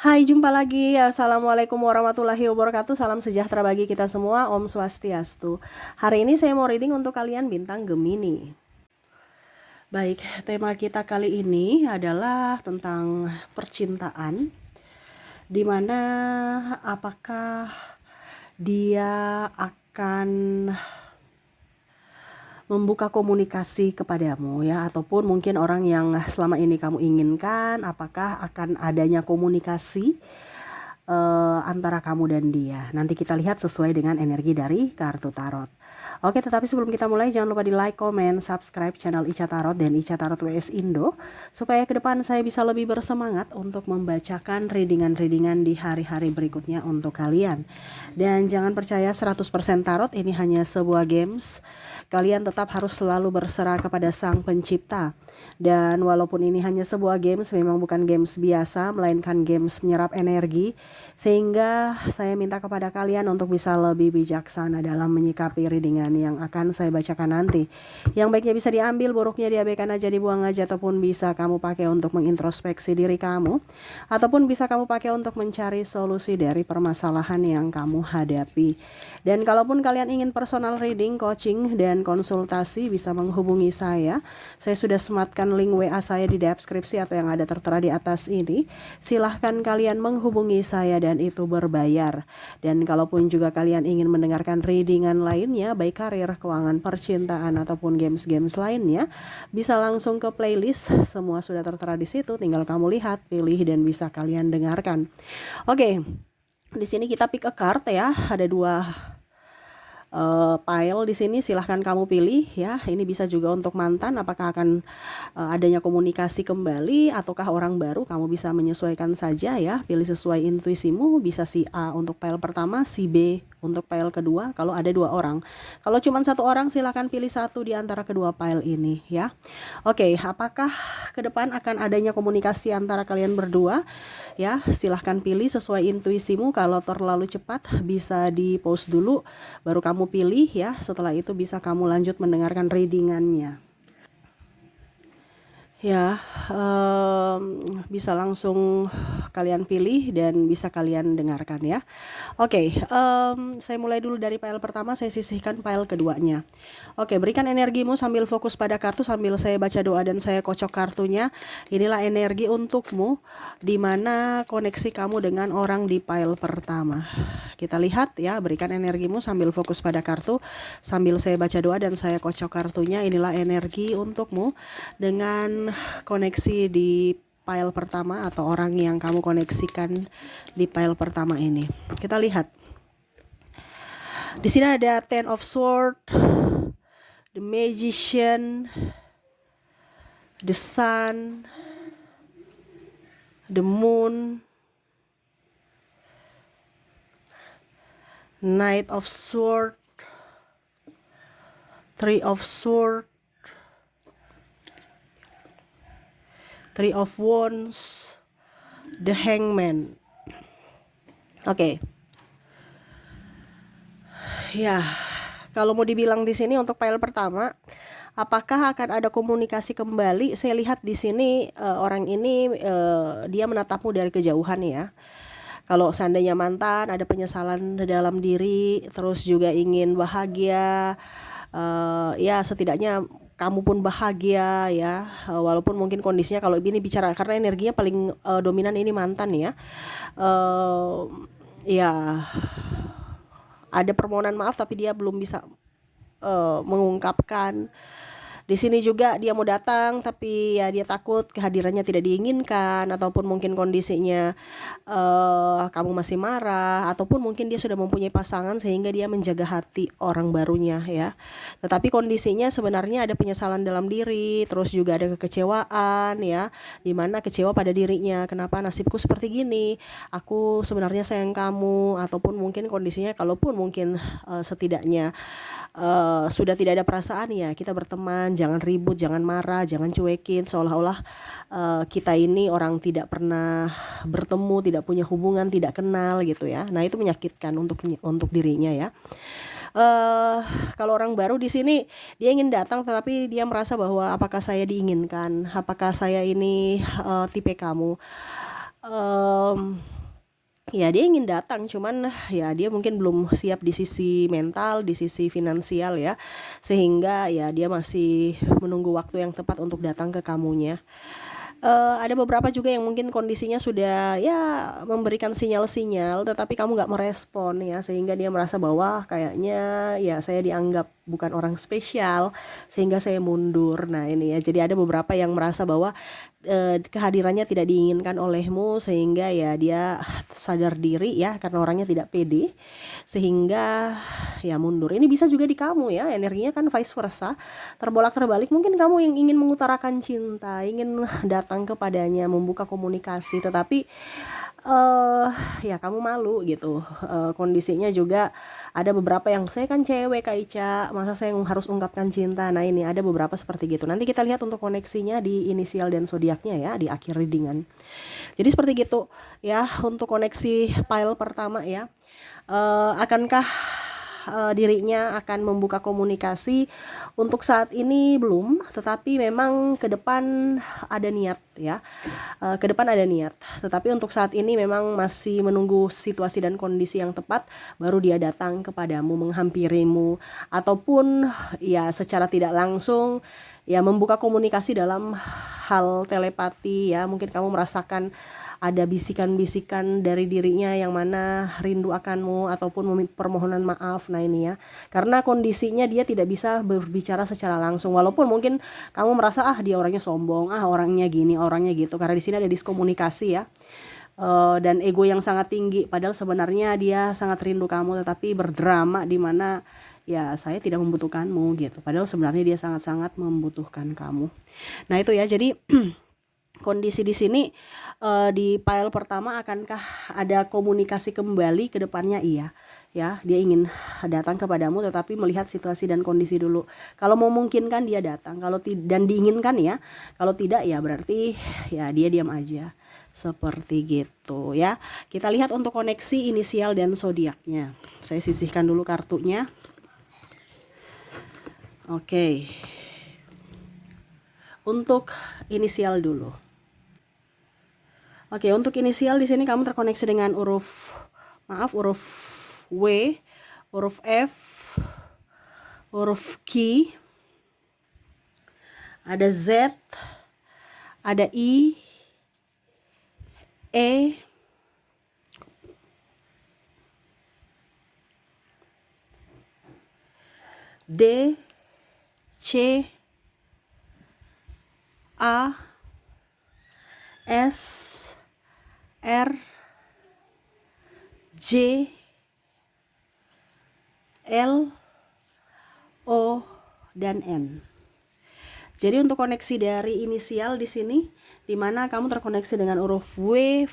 Hai, jumpa lagi. Assalamualaikum warahmatullahi wabarakatuh. Salam sejahtera bagi kita semua. Om Swastiastu. Hari ini saya mau reading untuk kalian bintang Gemini. Baik, tema kita kali ini adalah tentang percintaan. Dimana apakah dia akan membuka komunikasi kepadamu ya, ataupun mungkin orang yang selama ini kamu inginkan, apakah akan adanya komunikasi antara kamu dan dia. Nanti kita lihat sesuai dengan energi dari kartu tarot. Oke, tetapi sebelum kita mulai jangan lupa di like, comment, subscribe channel Ica Tarot dan Ica Tarot WS Indo supaya ke depan saya bisa lebih bersemangat untuk membacakan readingan-readingan di hari-hari berikutnya untuk kalian. Dan jangan percaya 100% tarot ini hanya sebuah games. Kalian tetap harus selalu berserah kepada Sang Pencipta. Dan walaupun ini hanya sebuah games, memang bukan games biasa, melainkan games menyerap energi. Sehingga saya minta kepada kalian untuk bisa lebih bijaksana dalam menyikapi readingan yang akan saya bacakan nanti. Yang baiknya bisa diambil, buruknya diabaikan aja, dibuang aja, ataupun bisa kamu pakai untuk mengintrospeksi diri kamu, ataupun bisa kamu pakai untuk mencari solusi dari permasalahan yang kamu hadapi. Dan kalaupun kalian ingin personal reading, coaching, dan konsultasi, bisa menghubungi saya. Saya sudah sematkan link WA saya di deskripsi atau yang ada tertera di atas ini. Silahkan kalian menghubungi saya dan itu berbayar. Dan kalaupun juga kalian ingin mendengarkan readingan lainnya, baik karir, keuangan, percintaan, ataupun games-games lainnya, bisa langsung ke playlist. Semua sudah tertera di situ, tinggal kamu lihat, pilih, dan bisa kalian dengarkan. Oke, di sini kita pick a card ya. Ada dua pile di sini, silahkan kamu pilih ya. Ini bisa juga untuk mantan, apakah akan adanya komunikasi kembali ataukah orang baru, kamu bisa menyesuaikan saja ya. Pilih sesuai intuisimu, bisa si A untuk pile pertama, si B untuk pile kedua kalau ada dua orang. Kalau cuma satu orang silahkan pilih satu di antara kedua pile ini ya. Oke, apakah ke depan akan adanya komunikasi antara kalian berdua ya? Silahkan pilih sesuai intuisimu. Kalau terlalu cepat bisa di pause dulu baru kamu pilih ya. Setelah itu bisa kamu lanjut mendengarkan readingannya. Ya, bisa langsung kalian pilih dan bisa kalian dengarkan ya. Oke, saya mulai dulu dari pile pertama, saya sisihkan pile keduanya. Oke, berikan energimu sambil fokus pada kartu sambil saya baca doa dan saya kocok kartunya. Inilah energi untukmu, di mana koneksi kamu dengan orang di pile pertama. Kita lihat ya, berikan energimu sambil fokus pada kartu sambil saya baca doa dan saya kocok kartunya. Inilah energi untukmu dengan koneksi di pile pertama atau orang yang kamu koneksikan di pile pertama ini. Kita lihat. Di sini ada Ten of Swords, The Magician, The Sun, The Moon, Knight of Swords, Three of Swords, Three of Wands, The Hangman. Oke. Ya, kalau mau dibilang di sini untuk pile pertama, apakah akan ada komunikasi kembali? Saya lihat di sini orang ini dia menatapmu dari kejauhan ya. Kalau seandainya mantan, ada penyesalan dalam diri, terus juga ingin bahagia. Ya setidaknya kamu pun bahagia ya, walaupun mungkin kondisinya kalau ini bicara karena energinya paling dominan ini mantan ya. Ya ada permohonan maaf tapi dia belum bisa mengungkapkan. Di sini juga dia mau datang tapi ya dia takut kehadirannya tidak diinginkan, ataupun mungkin kondisinya kamu masih marah, ataupun mungkin dia sudah mempunyai pasangan sehingga dia menjaga hati orang barunya ya. Tetapi kondisinya sebenarnya ada penyesalan dalam diri, terus juga ada kekecewaan ya, dimana kecewa pada dirinya, kenapa nasibku seperti gini, aku sebenarnya sayang kamu, ataupun mungkin kondisinya kalaupun mungkin setidaknya sudah tidak ada perasaan ya, kita berteman, jangan ribut, jangan marah, jangan cuekin seolah-olah kita ini orang tidak pernah bertemu, tidak punya hubungan, tidak kenal gitu ya. Nah itu menyakitkan untuk dirinya ya. Kalau orang baru di sini dia ingin datang tetapi dia merasa bahwa apakah saya diinginkan, apakah saya ini tipe kamu. ya dia ingin datang, cuman ya dia mungkin belum siap di sisi mental, di sisi finansial ya, sehingga ya dia masih menunggu waktu yang tepat untuk datang ke kamunya. Ada beberapa juga yang mungkin kondisinya sudah ya memberikan sinyal-sinyal, tetapi kamu nggak merespon ya, sehingga dia merasa bahwa kayaknya ya saya dianggap bukan orang spesial, sehingga saya mundur. Nah ini ya, jadi ada beberapa yang merasa bahwa kehadirannya tidak diinginkan olehmu, sehingga ya dia sadar diri ya, karena orangnya tidak pede, sehingga ya mundur. Ini bisa juga di kamu ya, energinya kan vice versa, terbolak terbalik. Mungkin kamu yang ingin mengutarakan cinta, ingin datang kepadanya, membuka komunikasi, tetapi ya kamu malu gitu. Kondisinya juga ada beberapa yang, saya kan cewek Kak Ica, masa saya harus ungkapkan cinta. Nah ini ada beberapa seperti gitu. Nanti kita lihat untuk koneksinya di inisial dan zodiaknya ya, di akhir readingan. Jadi seperti gitu ya untuk koneksi pile pertama ya. Akankah dirinya akan membuka komunikasi? Untuk saat ini belum, tetapi memang ke depan ada niat ya. Ke depan ada niat, tetapi untuk saat ini memang masih menunggu situasi dan kondisi yang tepat, baru dia datang kepadamu, menghampirimu, ataupun ya secara tidak langsung ya membuka komunikasi dalam hal telepati ya. Mungkin kamu merasakan ada bisikan-bisikan dari dirinya yang mana rindu akanmu, ataupun permohonan maaf. Nah ini ya, karena kondisinya dia tidak bisa berbicara secara langsung, walaupun mungkin kamu merasa dia orangnya sombong, orangnya gini, orangnya gitu, karena di sini ada diskomunikasi ya. Dan ego yang sangat tinggi, padahal sebenarnya dia sangat rindu kamu, tetapi berdrama di mana ya saya tidak membutuhkanmu gitu, padahal sebenarnya dia sangat-sangat membutuhkan kamu. Nah itu ya, jadi kondisi di sini di pile pertama, akankah ada komunikasi kembali ke depannya? Iya ya, dia ingin datang kepadamu, tetapi melihat situasi dan kondisi dulu. Kalau memungkinkan dia datang, kalau dan diinginkan ya. Kalau tidak ya berarti ya dia diam aja, seperti gitu ya. Kita lihat untuk koneksi inisial dan zodiaknya. Saya sisihkan dulu kartunya. Oke. Untuk inisial dulu. Oke, untuk inisial di sini kamu terkoneksi dengan huruf W, huruf F, huruf Q, ada Z, ada I, E, D, C, A, S, R, J, L, O, dan N. Jadi untuk koneksi dari inisial di sini, di mana kamu terkoneksi dengan huruf W,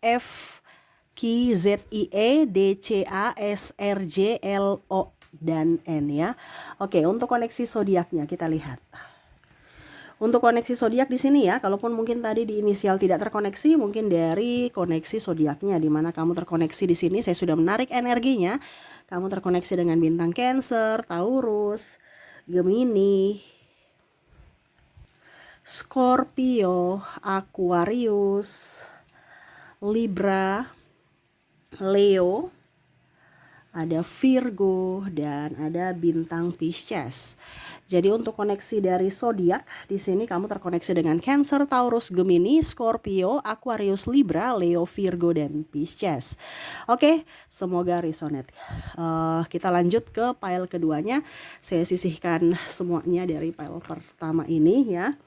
F, Q, Z, I, E, D, C, A, S, R, J, L, O, dan N ya. Oke, untuk koneksi zodiaknya kita lihat. Untuk koneksi zodiak di sini ya, kalaupun mungkin tadi di inisial tidak terkoneksi, mungkin dari koneksi zodiaknya, di mana kamu terkoneksi di sini, saya sudah menarik energinya. Kamu terkoneksi dengan bintang Cancer, Taurus, Gemini, Scorpio, Aquarius, Libra, Leo, ada Virgo, dan ada bintang Pisces. Jadi untuk koneksi dari zodiak di sini kamu terkoneksi dengan Cancer, Taurus, Gemini, Scorpio, Aquarius, Libra, Leo, Virgo, dan Pisces. Oke, semoga resonate. Kita lanjut ke pile keduanya. Saya sisihkan semuanya dari pile pertama ini ya.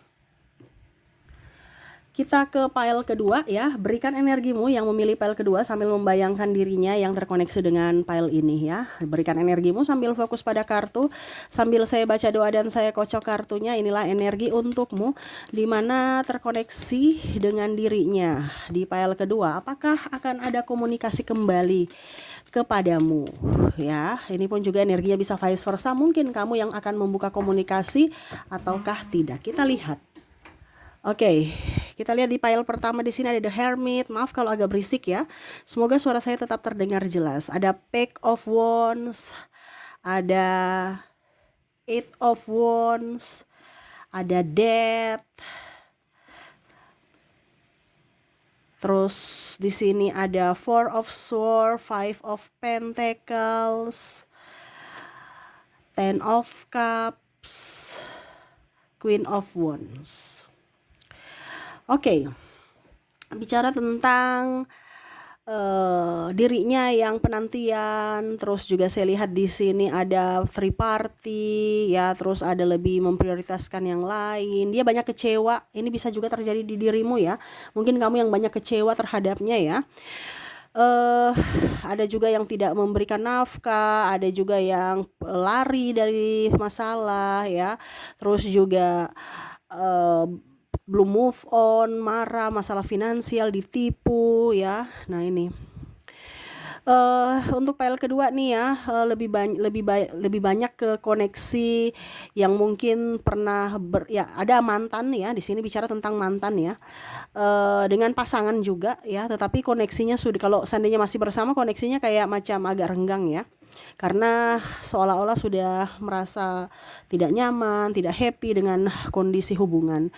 Kita ke pile kedua ya, berikan energimu yang memilih pile kedua sambil membayangkan dirinya yang terkoneksi dengan pile ini ya. Berikan energimu sambil fokus pada kartu, sambil saya baca doa dan saya kocok kartunya. Inilah energi untukmu, dimana terkoneksi dengan dirinya di pile kedua. Apakah akan ada komunikasi kembali kepadamu ya? Ini pun juga energinya bisa vice versa, mungkin kamu yang akan membuka komunikasi ataukah tidak. Kita lihat. Oke, kita lihat di pile pertama di sini ada The Hermit. Maaf kalau agak berisik ya. Semoga suara saya tetap terdengar jelas. Ada Page of Wands, ada Eight of Wands, ada Death, Terus di sini ada Four of Swords, Five of Pentacles, Ten of Cups, Queen of Wands. Oke, bicara tentang dirinya yang penantian, terus juga saya lihat di sini ada three party ya, terus ada lebih memprioritaskan yang lain. Dia banyak kecewa. Ini bisa juga terjadi di dirimu ya. Mungkin kamu yang banyak kecewa terhadapnya ya. Ada juga yang tidak memberikan nafkah, ada juga yang lari dari masalah ya. Terus juga belum move on, marah, masalah finansial, ditipu ya. Nah ini untuk file kedua nih ya, lebih banyak ke koneksi yang mungkin pernah ya ada mantan ya, di sini bicara tentang mantan ya, dengan pasangan juga ya, tetapi koneksinya sudah, kalau seandainya masih bersama, koneksinya kayak macam agak renggang ya, karena seolah-olah sudah merasa tidak nyaman, tidak happy dengan kondisi hubungan.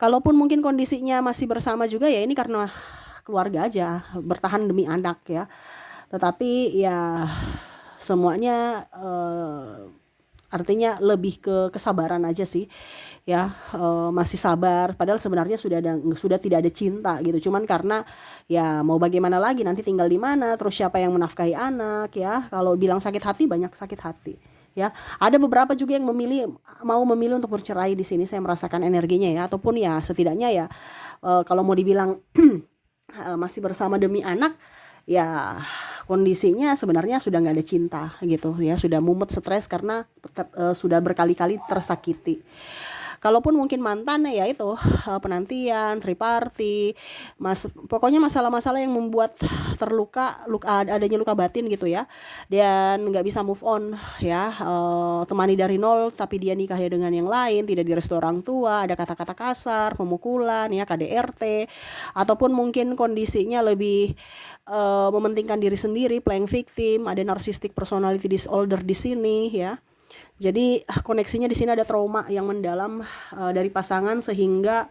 Kalaupun mungkin kondisinya masih bersama juga ya, ini karena keluarga aja, bertahan demi anak ya. Tetapi ya semuanya artinya lebih ke kesabaran aja sih ya, masih sabar padahal sebenarnya sudah tidak ada cinta gitu, cuman karena ya mau bagaimana lagi, nanti tinggal di mana, terus siapa yang menafkahi anak ya. Kalau bilang sakit hati, banyak sakit hati ya. Ada beberapa juga yang mau memilih untuk bercerai di sini, saya merasakan energinya ya, ataupun ya setidaknya ya kalau mau dibilang masih bersama demi anak ya, kondisinya sebenarnya sudah nggak ada cinta gitu ya, sudah mumet, stres karena sudah berkali-kali tersakiti. Kalaupun mungkin mantan ya itu penantian, triparty, pokoknya masalah-masalah yang membuat adanya luka batin gitu ya, dan nggak bisa move on ya, temani dari nol tapi dia nikahnya dengan yang lain, tidak direstu orang tua, ada kata-kata kasar, pemukulan ya, KDRT, ataupun mungkin kondisinya lebih mementingkan diri sendiri, playing victim, ada narcissistic personality disorder di sini ya. Jadi koneksinya di sini ada trauma yang mendalam dari pasangan, sehingga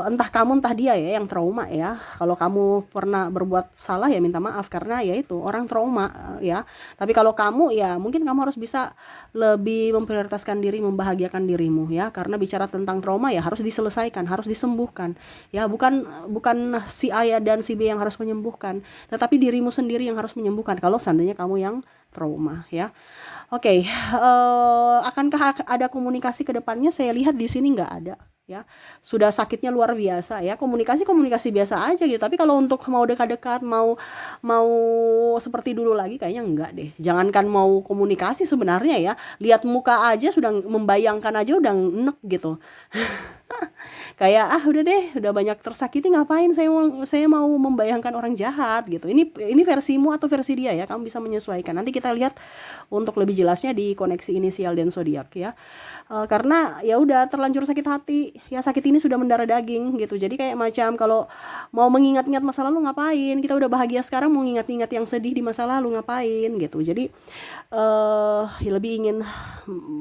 entah kamu entah dia ya yang trauma ya. Kalau kamu pernah berbuat salah ya minta maaf, karena ya itu orang trauma ya. Tapi kalau kamu ya mungkin kamu harus bisa lebih memprioritaskan diri, membahagiakan dirimu ya, karena bicara tentang trauma ya harus diselesaikan, harus disembuhkan ya, bukan si A dan si B yang harus menyembuhkan, tetapi dirimu sendiri yang harus menyembuhkan kalau seandainya kamu yang trauma ya. Oke, akankah ada komunikasi ke depannya? Saya lihat di sini nggak ada ya. Sudah sakitnya luar biasa ya. Komunikasi biasa aja gitu. Tapi kalau untuk mau dekat-dekat, mau seperti dulu lagi, kayaknya enggak deh. Jangankan mau komunikasi sebenarnya ya. Lihat muka aja sudah, membayangkan aja udah enek gitu. Kayak udah deh, udah banyak tersakiti, ngapain saya mau membayangkan orang jahat gitu. Ini versimu atau versi dia ya, kamu bisa menyesuaikan. Nanti kita lihat untuk lebih jelasnya di koneksi inisial dan zodiak ya. Karena ya udah terlanjur sakit hati ya, sakit ini sudah mendarah daging gitu. Jadi kayak macam kalau mau mengingat-ingat masa lalu, ngapain, kita udah bahagia sekarang, mau ingat-ingat yang sedih di masa lalu, ngapain gitu. Jadi lebih ingin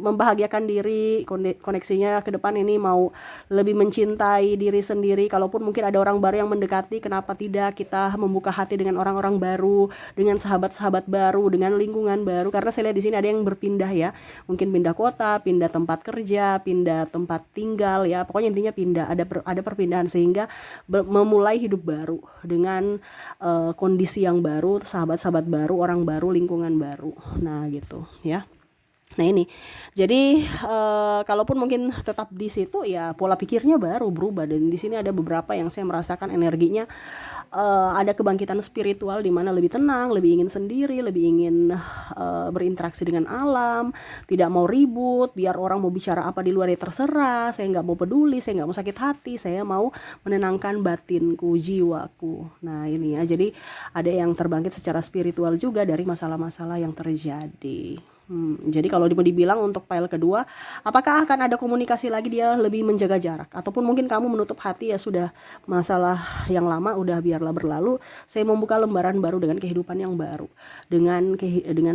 membahagiakan diri, koneksinya ke depan ini mau lebih mencintai diri sendiri. Kalaupun mungkin ada orang baru yang mendekati, kenapa tidak kita membuka hati dengan orang-orang baru, dengan sahabat-sahabat baru, dengan lingkungan baru. Karena saya lihat di sini ada yang berpindah ya, mungkin pindah kota, pindah tempat kerja, pindah tempat tinggal ya, pokoknya intinya pindah, ada perpindahan, sehingga memulai hidup baru dengan kondisi yang baru, sahabat-sahabat baru, orang baru, lingkungan baru. Nah gitu ya. Nah ini, jadi kalaupun mungkin tetap di situ ya, pola pikirnya baru berubah. Dan di sini ada beberapa yang saya merasakan energinya ada kebangkitan spiritual, di mana lebih tenang, lebih ingin sendiri, lebih ingin berinteraksi dengan alam, tidak mau ribut, biar orang mau bicara apa di luar ya terserah, saya nggak mau peduli, saya nggak mau sakit hati, saya mau menenangkan batinku, jiwaku. Nah ini ya, jadi ada yang terbangkit secara spiritual juga dari masalah-masalah yang terjadi. Jadi kalau mau dibilang untuk file kedua, apakah akan ada komunikasi lagi, dia lebih menjaga jarak, ataupun mungkin kamu menutup hati ya, sudah masalah yang lama udah biarlah berlalu, saya membuka lembaran baru dengan kehidupan yang baru, dengan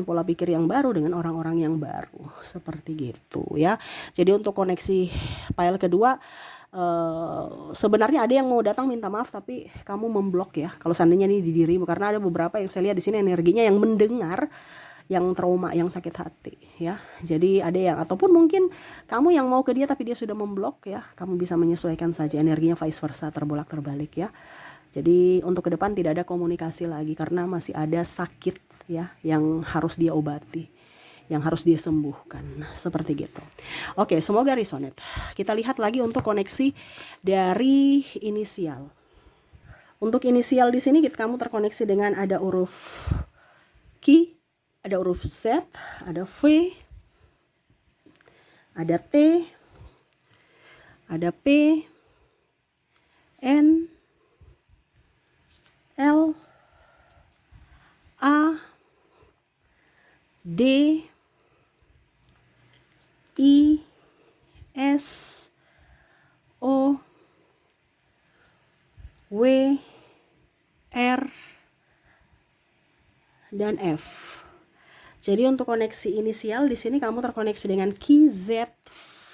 pola pikir yang baru, dengan orang-orang yang baru, seperti gitu ya. Jadi untuk koneksi file kedua sebenarnya ada yang mau datang minta maaf tapi kamu memblok ya. Kalau seandainya nih di dirimu, karena ada beberapa yang saya lihat di sini energinya yang mendengar, yang trauma, yang sakit hati ya. Jadi ada yang, ataupun mungkin kamu yang mau ke dia tapi dia sudah memblok ya. Kamu bisa menyesuaikan saja energinya, vice versa, terbolak terbalik ya. Jadi untuk ke depan tidak ada komunikasi lagi karena masih ada sakit ya yang harus dia obati, yang harus dia sembuhkan. Nah, seperti gitu. Oke, semoga resonate. Kita lihat lagi untuk koneksi dari inisial. Untuk inisial di sini kamu terkoneksi dengan ada huruf Q, ada huruf Z, ada V, ada T, ada P, N, L, A, D, I, S, O, W, R, dan F. Jadi untuk koneksi inisial di sini kamu terkoneksi dengan Q, Z,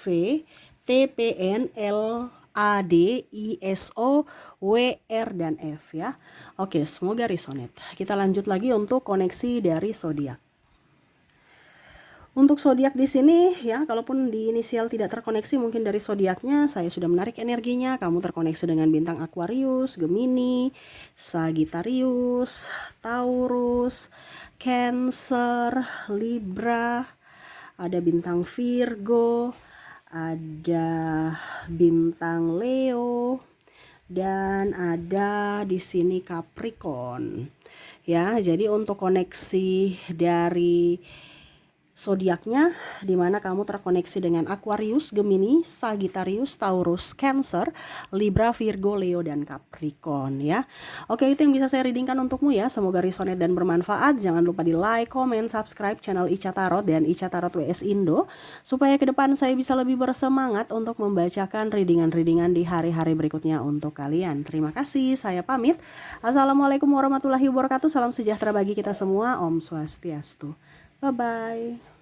V, T, P, N, L, A, D, I, S, O, W, R, dan F ya. Oke, semoga resonate. Kita lanjut lagi untuk koneksi dari zodiak. Untuk zodiak di sini ya, kalaupun di inisial tidak terkoneksi, mungkin dari zodiaknya saya sudah menarik energinya. Kamu terkoneksi dengan bintang Aquarius, Gemini, Sagittarius, Taurus, Cancer, Libra, ada bintang Virgo, ada bintang Leo, dan ada di sini Capricorn. Ya, jadi untuk koneksi dari zodiaknya, dimana kamu terkoneksi dengan Aquarius, Gemini, Sagittarius, Taurus, Cancer, Libra, Virgo, Leo, dan Capricorn ya. Oke, itu yang bisa saya readingkan untukmu ya. Semoga resonate dan bermanfaat. Jangan lupa di like, comment, subscribe channel Ica Tarot dan Ica Tarot WS Indo, supaya ke depan saya bisa lebih bersemangat untuk membacakan readingan-readingan di hari-hari berikutnya untuk kalian. Terima kasih, saya pamit. Assalamualaikum warahmatullahi wabarakatuh. Salam sejahtera bagi kita semua. Om Swastiastu. Bye-bye.